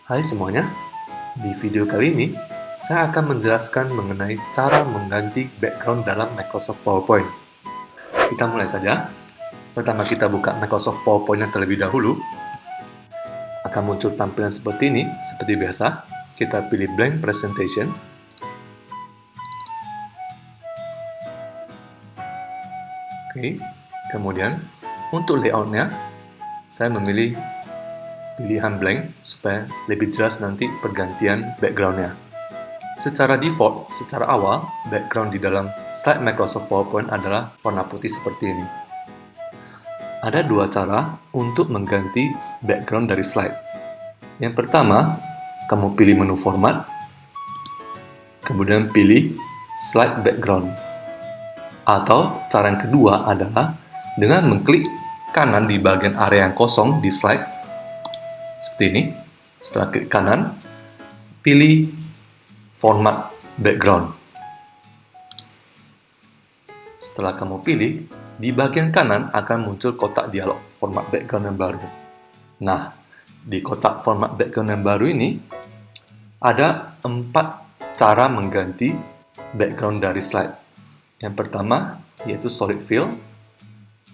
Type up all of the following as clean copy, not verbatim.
Hai semuanya, di video kali ini saya akan menjelaskan mengenai cara mengganti background dalam Microsoft PowerPoint. Kita mulai saja. Pertama kita buka Microsoft PowerPoint terlebih dahulu. Akan muncul tampilan seperti ini, seperti biasa. Kita pilih Blank Presentation. Oke, kemudian untuk layoutnya, saya memilih pilihan blank supaya lebih jelas nanti pergantian backgroundnya. Secara default, secara awal, background di dalam slide Microsoft PowerPoint adalah warna putih seperti ini. Ada dua cara untuk mengganti background dari slide. Yang pertama, kamu pilih menu format, kemudian pilih slide background. Atau cara yang kedua adalah dengan mengklik kanan di bagian area yang kosong di slide, seperti ini. Setelah klik kanan, pilih format background. Setelah kamu pilih, di bagian kanan akan muncul kotak dialog format background yang baru. Nah, di kotak format background yang baru ini, ada 4 cara mengganti background dari slide. Yang pertama, yaitu solid fill.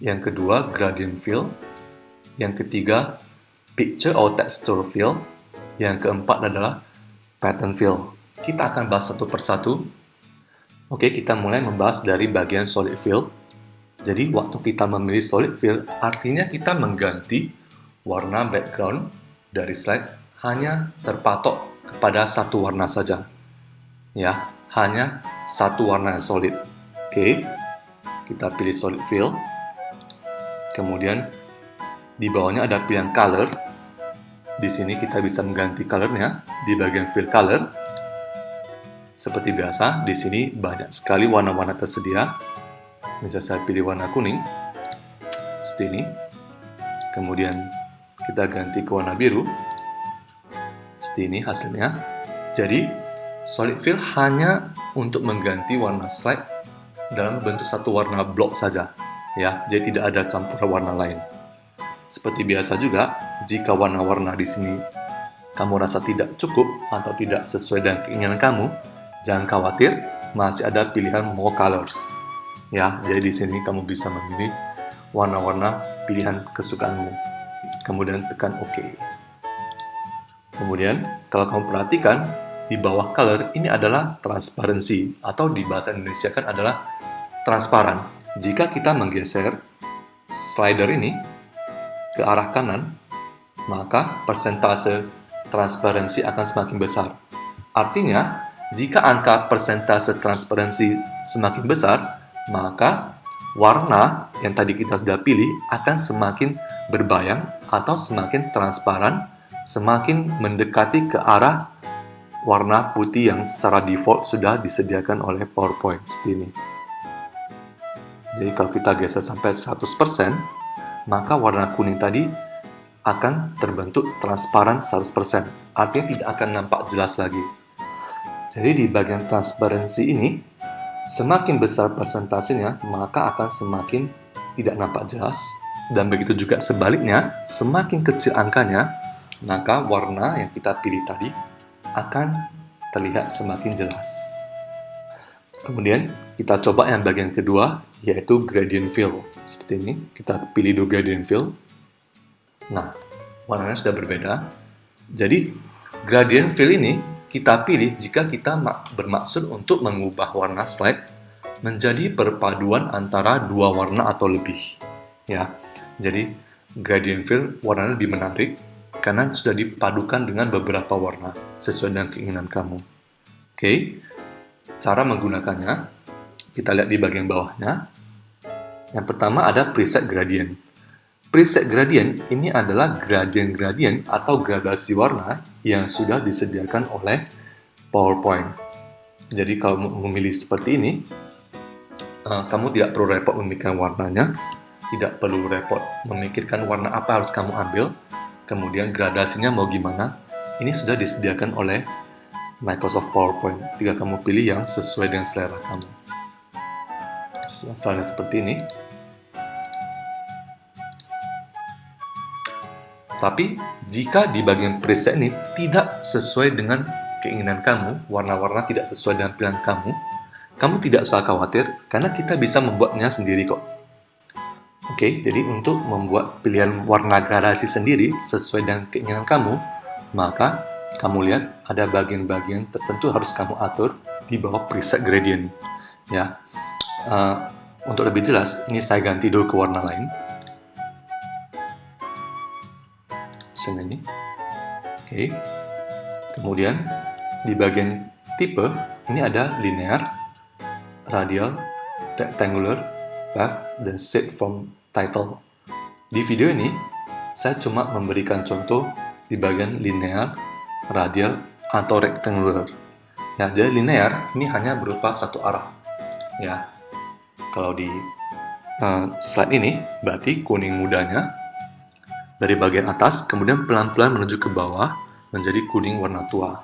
Yang kedua, gradient fill. Yang ketiga, picture or texture fill. Yang keempat adalah pattern fill. Kita akan bahas satu persatu. Oke, kita mulai membahas dari bagian solid fill. Jadi, waktu kita memilih solid fill, artinya kita mengganti warna background dari slide hanya terpatok kepada satu warna saja. Ya, hanya satu warna yang solid. Oke, kita pilih solid fill. Kemudian, di bawahnya ada pilihan color. Di sini kita bisa mengganti colornya di bagian fill color. Seperti biasa, di sini banyak sekali warna-warna tersedia. Misal saya pilih warna kuning, seperti ini. Kemudian kita ganti ke warna biru, seperti ini hasilnya. Jadi, solid fill hanya untuk mengganti warna slide dalam bentuk satu warna blok saja, ya. Jadi tidak ada campuran warna lain. Seperti biasa juga, jika warna-warna di sini kamu rasa tidak cukup atau tidak sesuai dengan keinginan kamu, jangan khawatir, masih ada pilihan more colors. Ya, jadi di sini kamu bisa memilih warna-warna pilihan kesukaanmu. Kemudian tekan OK. Kemudian, kalau kamu perhatikan, di bawah color ini adalah transparansi, atau di bahasa Indonesia kan adalah transparan. Jika kita menggeser slider ini ke arah kanan, maka persentase transparansi akan semakin besar. Artinya, jika angka persentase transparansi semakin besar, maka warna yang tadi kita sudah pilih akan semakin berbayang atau semakin transparan, semakin mendekati ke arah warna putih yang secara default sudah disediakan oleh PowerPoint seperti ini. Jadi kalau kita geser sampai 100%, maka warna kuning tadi akan terbentuk transparan 100%. Artinya tidak akan nampak jelas lagi. Jadi di bagian transparansi ini, semakin besar persentasenya, maka akan semakin tidak nampak jelas. Dan begitu juga sebaliknya, semakin kecil angkanya, maka warna yang kita pilih tadi akan terlihat semakin jelas. Kemudian kita coba yang bagian kedua, yaitu gradient fill. Seperti ini, kita pilih dulu gradient fill. Nah, warnanya sudah berbeda. Jadi, gradient fill ini kita pilih jika kita bermaksud untuk mengubah warna slide menjadi perpaduan antara dua warna atau lebih. Ya, jadi gradient fill warnanya lebih menarik karena sudah dipadukan dengan beberapa warna sesuai dengan keinginan kamu. Oke. Cara menggunakannya, kita lihat di bagian bawahnya. Yang pertama ada preset gradient. Preset gradient ini adalah gradient-gradient atau gradasi warna yang sudah disediakan oleh PowerPoint. Jadi kalau memilih seperti ini, kamu tidak perlu repot memikirkan warnanya, tidak perlu repot memikirkan warna apa harus kamu ambil, kemudian gradasinya mau gimana. Ini sudah disediakan oleh Microsoft PowerPoint. Tinggal kamu pilih yang sesuai dengan selera kamu. Misalnya seperti ini. Tapi jika di bagian preset ini tidak sesuai dengan keinginan kamu, warna-warna tidak sesuai dengan pilihan kamu, kamu tidak usah khawatir karena kita bisa membuatnya sendiri kok. Oke, jadi untuk membuat pilihan warna gradasi sendiri sesuai dengan keinginan kamu, maka kamu lihat ada bagian-bagian tertentu harus kamu atur di bawah preset gradient. Ya, untuk lebih jelas, ini saya ganti dulu ke warna lain. Misalnya ini. Oke. Kemudian di bagian tipe ini ada linear, radial, rectangular, path, dan set from title. Di video ini saya cuma memberikan contoh di bagian linear, radial, atau rectangular. Ya, jadi linear ini hanya berupa satu arah. Ya, kalau di slide ini berarti kuning mudanya dari bagian atas kemudian pelan-pelan menuju ke bawah menjadi kuning warna tua.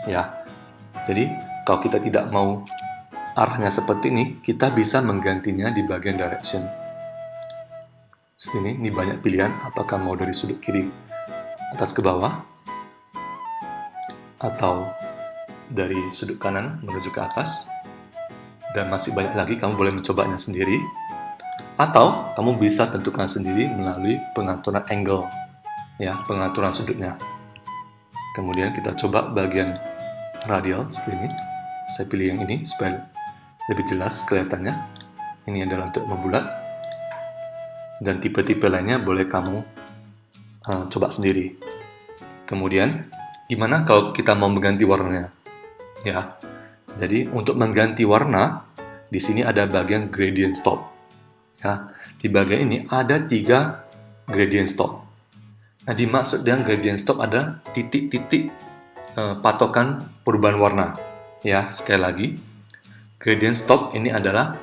Ya, jadi kalau kita tidak mau arahnya seperti ini, kita bisa menggantinya di bagian direction. Sini, ini banyak pilihan, apakah mau dari sudut kiri atas ke bawah, atau dari sudut kanan menuju ke atas, dan masih banyak lagi, kamu boleh mencobanya sendiri, atau kamu bisa tentukan sendiri melalui pengaturan angle, ya, pengaturan sudutnya. Kemudian kita coba bagian radial seperti ini. Saya pilih yang ini supaya lebih jelas kelihatannya. Ini adalah untuk membulat. Dan tipe-tipe lainnya boleh kamu coba sendiri. Kemudian, gimana kalau kita mau mengganti warnanya? Ya, jadi untuk mengganti warna, di sini ada bagian gradient stop. Ya, di bagian ini ada 3 gradient stop. Nah, dimaksud dengan gradient stop adalah titik-titik patokan perubahan warna. Ya, sekali lagi, gradient stop ini adalah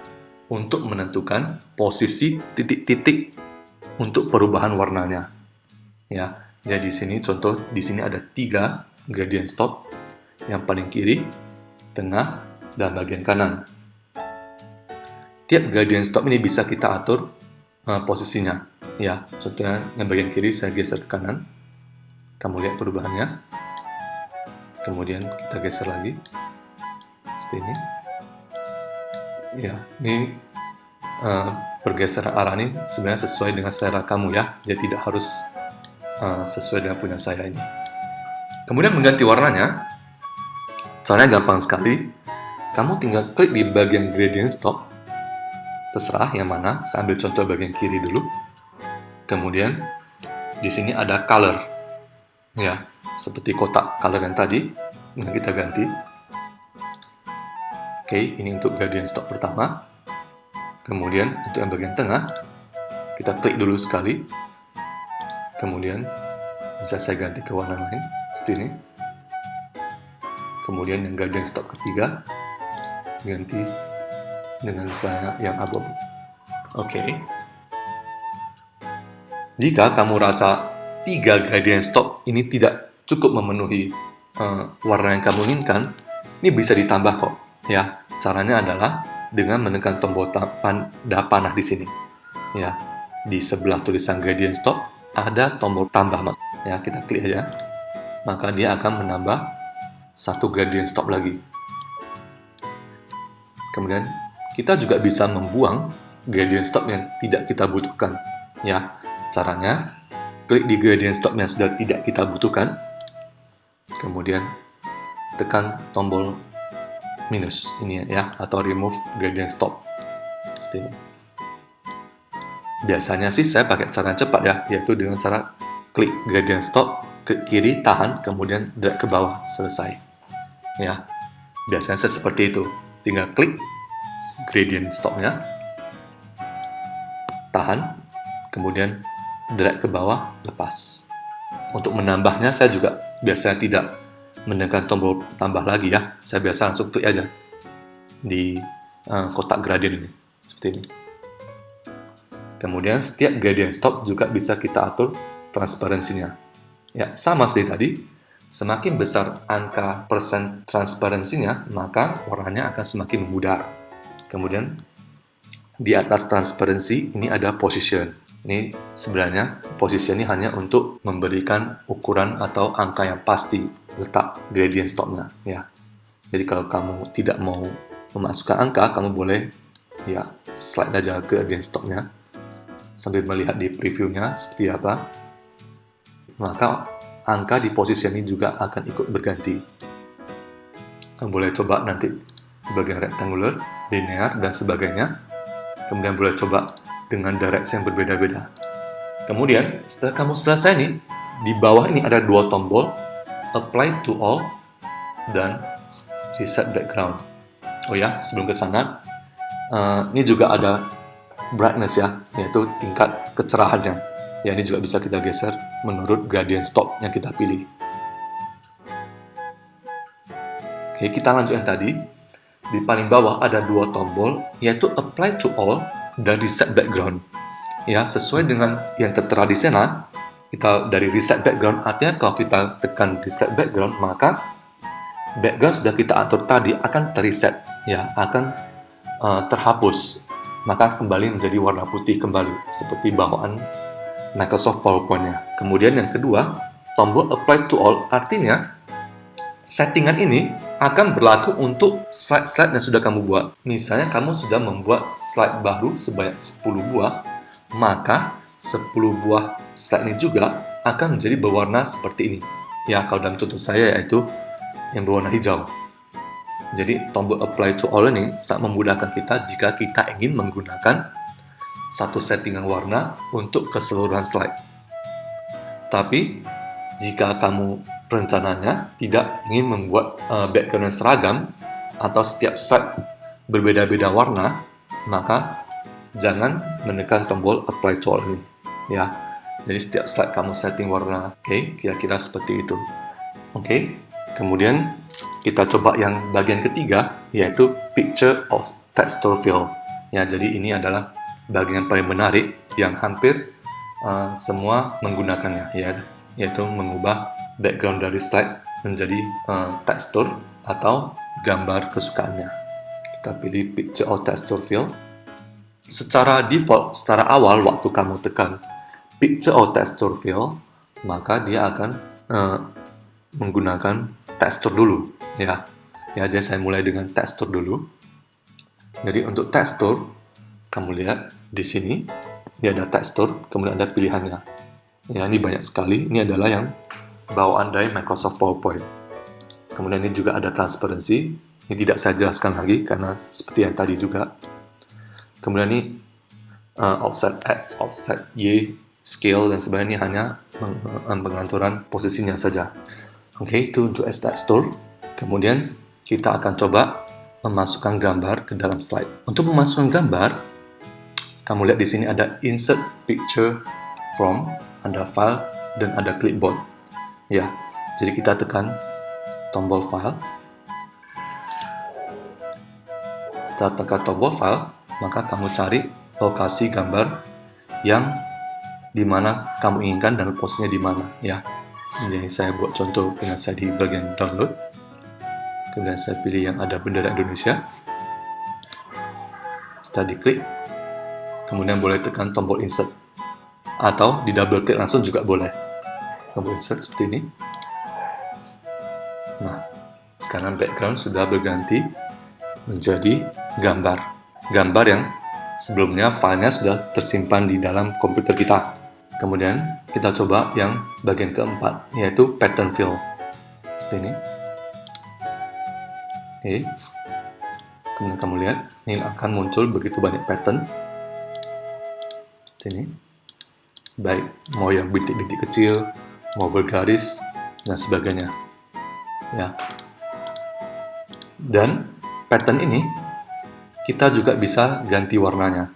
untuk menentukan posisi titik-titik untuk perubahan warnanya. Ya, jadi di sini contoh di sini ada 3 gradient stop, yang paling kiri, tengah, dan bagian kanan. Tiap gradient stop ini bisa kita atur posisinya. Ya, contohnya yang bagian kiri saya geser ke kanan. Kamu lihat perubahannya. Kemudian kita geser lagi. Seperti ini. Ya, ini pergeseran arah ini sebenarnya sesuai dengan selera kamu ya. Jadi tidak harus sesuai dengan punya saya ini. Kemudian mengganti warnanya, caranya gampang sekali. Kamu tinggal klik di bagian gradient stop. Terserah yang mana, saya ambil contoh bagian kiri dulu. Kemudian di sini ada color. Ya, seperti kotak color yang tadi. Nah, kita ganti. Oke, ini untuk gradient stop pertama. Kemudian untuk yang bagian tengah, kita klik dulu sekali. Kemudian bisa saya ganti ke warna lain seperti ini. Kemudian yang gradient stop ketiga ganti dengan misalnya yang abu-abu. Oke. Jika kamu rasa 3 gradient stop ini tidak cukup memenuhi warna yang kamu inginkan, ini bisa ditambah kok. Ya, caranya adalah dengan menekan tombol tanda panah di sini. Ya, di sebelah tulisan gradient stop ada tombol tambah. Ya, kita klik aja. Maka dia akan menambah 1 gradient stop lagi. Kemudian kita juga bisa membuang gradient stop yang tidak kita butuhkan. Ya, caranya klik di gradient stop yang sudah tidak kita butuhkan. Kemudian tekan tombol minus ini ya, atau remove gradient stop. Seperti ini. Biasanya sih saya pakai cara cepat ya, yaitu dengan cara klik gradient stop, klik kiri, tahan, kemudian drag ke bawah, selesai. Ya, biasanya saya seperti itu. Tinggal klik gradient stopnya, tahan, kemudian drag ke bawah, lepas. Untuk menambahnya saya juga biasanya tidak menekan tombol tambah lagi ya. Saya biasa langsung klik aja di kotak gradient ini, seperti ini. Kemudian setiap gradient stop juga bisa kita atur transparansinya. Ya, sama seperti tadi. Semakin besar angka persen transparansinya, maka warnanya akan semakin memudar. Kemudian, di atas transparansi ini ada position. Ini sebenarnya posisi ini hanya untuk memberikan ukuran atau angka yang pasti letak gradient stopnya ya. Jadi kalau kamu tidak mau memasukkan angka, kamu boleh ya slide aja gradient stopnya sambil melihat di previewnya seperti apa. Maka angka di posisi ini juga akan ikut berganti. Kamu boleh coba nanti di bagian rectangular, linear, dan sebagainya. Kemudian boleh coba dengan direction yang berbeda-beda. Kemudian setelah kamu selesai nih, di bawah ini ada dua tombol, apply to all dan reset background. Oh ya, sebelum ke sana, ini juga ada brightness ya, yaitu tingkat kecerahannya. Ya, ini juga bisa kita geser menurut gradient stop yang kita pilih. Oke, kita lanjut yang tadi. Di paling bawah ada dua tombol, yaitu apply to all dan reset background. Ya, sesuai dengan yang tertera di sana, kita dari reset background, artinya kalau kita tekan reset background, maka background sudah kita atur tadi akan terreset, ya, akan terhapus, maka kembali menjadi warna putih kembali, seperti bawaan Microsoft PowerPoint-nya. Kemudian yang kedua, tombol apply to all, artinya settingan ini akan berlaku untuk slide-slide yang sudah kamu buat. Misalnya kamu sudah membuat slide baru sebanyak 10 buah, maka 10 buah slide ini juga akan menjadi berwarna seperti ini. Ya, kalau dalam contoh saya yaitu yang berwarna hijau. Jadi tombol apply to all ini sangat memudahkan kita jika kita ingin menggunakan satu settingan warna untuk keseluruhan slide. Tapi jika kamu rencananya tidak ingin membuat background yang seragam atau setiap slide berbeda-beda warna, maka jangan menekan tombol apply to all ini ya. Jadi setiap slide kamu setting warna, oke, kira-kira seperti itu. Oke. Kemudian kita coba yang bagian ketiga, yaitu picture of texture fill. Ya, jadi ini adalah bagian paling menarik yang hampir semua menggunakannya, ya, yaitu mengubah background dari slide menjadi tekstur atau gambar kesukaannya. Kita pilih picture of texture fill. Secara default, secara awal waktu kamu tekan picture of texture fill, maka dia akan menggunakan tekstur dulu, ya. Ya, jadi saya mulai dengan tekstur dulu. Jadi untuk tekstur, kamu lihat di sini, ini ada tekstur, kemudian ada pilihannya. Ya, ini banyak sekali. Ini adalah yang bawaan dari Microsoft PowerPoint. Kemudian ini juga ada transparency. Ini tidak saya jelaskan lagi karena seperti yang tadi juga. Kemudian ini offset X, offset Y, scale dan sebagainya, ini hanya pengaturan posisinya saja. Oke, itu untuk tekstur. Kemudian kita akan coba memasukkan gambar ke dalam slide. Untuk memasukkan gambar, kamu lihat di sini ada insert picture from, ada file dan ada clipboard. Ya, jadi kita tekan tombol file. Setelah tekan tombol file, maka kamu cari lokasi gambar yang dimana kamu inginkan dan posisinya di mana, ya. Jadi saya buat contoh dengan saya di bagian download. Kemudian saya pilih yang ada bendera Indonesia. Setelah diklik, kemudian boleh tekan tombol insert. Atau di double klik langsung juga boleh. Tombol insert seperti ini. Nah, sekarang background sudah berganti menjadi gambar. Gambar yang sebelumnya filenya sudah tersimpan di dalam komputer kita. Kemudian kita coba yang bagian keempat, yaitu pattern fill. Seperti ini. Oke. Kemudian kamu lihat, ini akan muncul begitu banyak pattern. Seperti ini. Baik, mau yang bintik-bintik kecil, mau bergaris, dan sebagainya. Ya. Dan pattern ini, kita juga bisa ganti warnanya.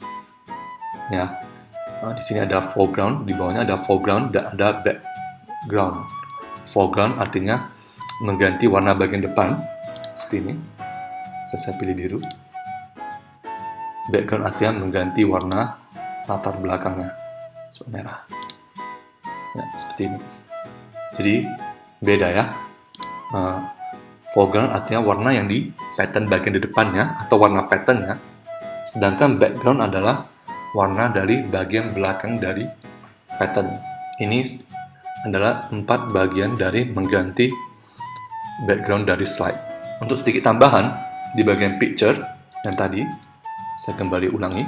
Ya. Di sini ada foreground, di bawahnya ada foreground dan ada background. Foreground artinya mengganti warna bagian depan, seperti ini. Saya pilih biru. Background artinya mengganti warna latar belakangnya, merah. Ya, seperti ini. Jadi beda ya. Foreground artinya warna yang di pattern bagian di depannya atau warna patternnya. Sedangkan background adalah warna dari bagian belakang dari pattern. Ini adalah 4 bagian dari mengganti background dari slide. Untuk sedikit tambahan, di bagian picture yang tadi, saya kembali ulangi.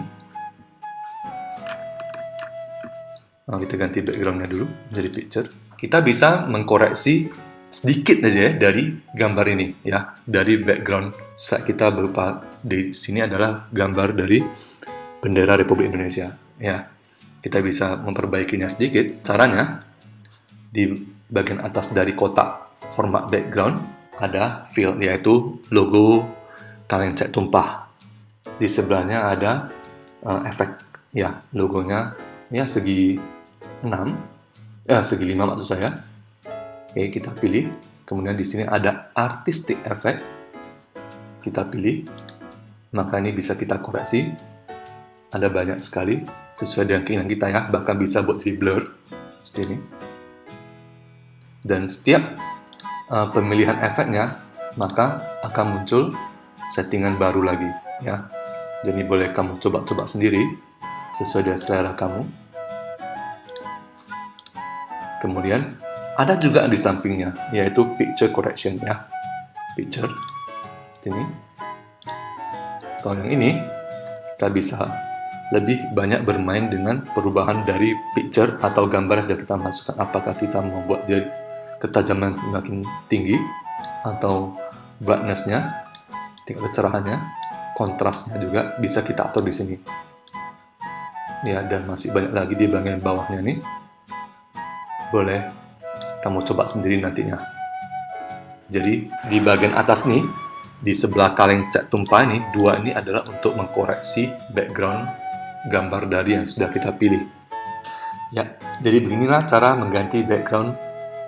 Nah, kita ganti backgroundnya dulu menjadi picture. Kita bisa mengkoreksi sedikit aja ya dari gambar ini ya, dari background slide kita berupa di sini adalah gambar dari bendera Republik Indonesia ya. Kita bisa memperbaikinya sedikit. Caranya di bagian atas dari kotak format background ada field yaitu logo kaleng cat tumpah. Di sebelahnya ada efek ya, logonya ya segi 5 maksud saya. Oke, kita pilih. Kemudian di sini ada artistic effect. Kita pilih. Maka ini bisa kita koreksi. Ada banyak sekali sesuai dengan keinginan kita ya. Bahkan bisa buat jadi blur seperti ini. Dan setiap pemilihan efeknya maka akan muncul settingan baru lagi ya. Jadi boleh kamu coba-coba sendiri sesuai dengan selera kamu. Kemudian ada juga di sampingnya, yaitu picture correction ya. Picture. Ini. Kalau yang ini, kita bisa lebih banyak bermain dengan perubahan dari picture atau gambar yang sudah kita masukkan. Apakah kita membuat dia ketajaman semakin tinggi, atau brightness-nya, tingkat kecerahannya, kontrasnya juga bisa kita atur di sini. Ya, dan masih banyak lagi di bagian bawahnya nih. Boleh kamu coba sendiri nantinya. Jadi di bagian atas nih, di sebelah kaleng cat tumpah ini, 2 ini adalah untuk mengkoreksi background gambar dari yang sudah kita pilih. Ya, jadi beginilah cara mengganti background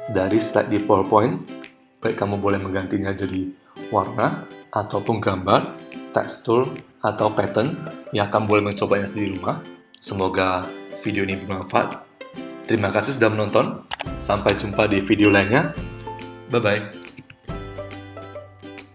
dari slide di PowerPoint. Baik kamu boleh menggantinya jadi warna ataupun gambar, tekstur atau pattern yang kamu boleh mencobanya sendiri di rumah. Semoga video ini bermanfaat. Terima kasih sudah menonton. Sampai jumpa di video lainnya. Bye-bye.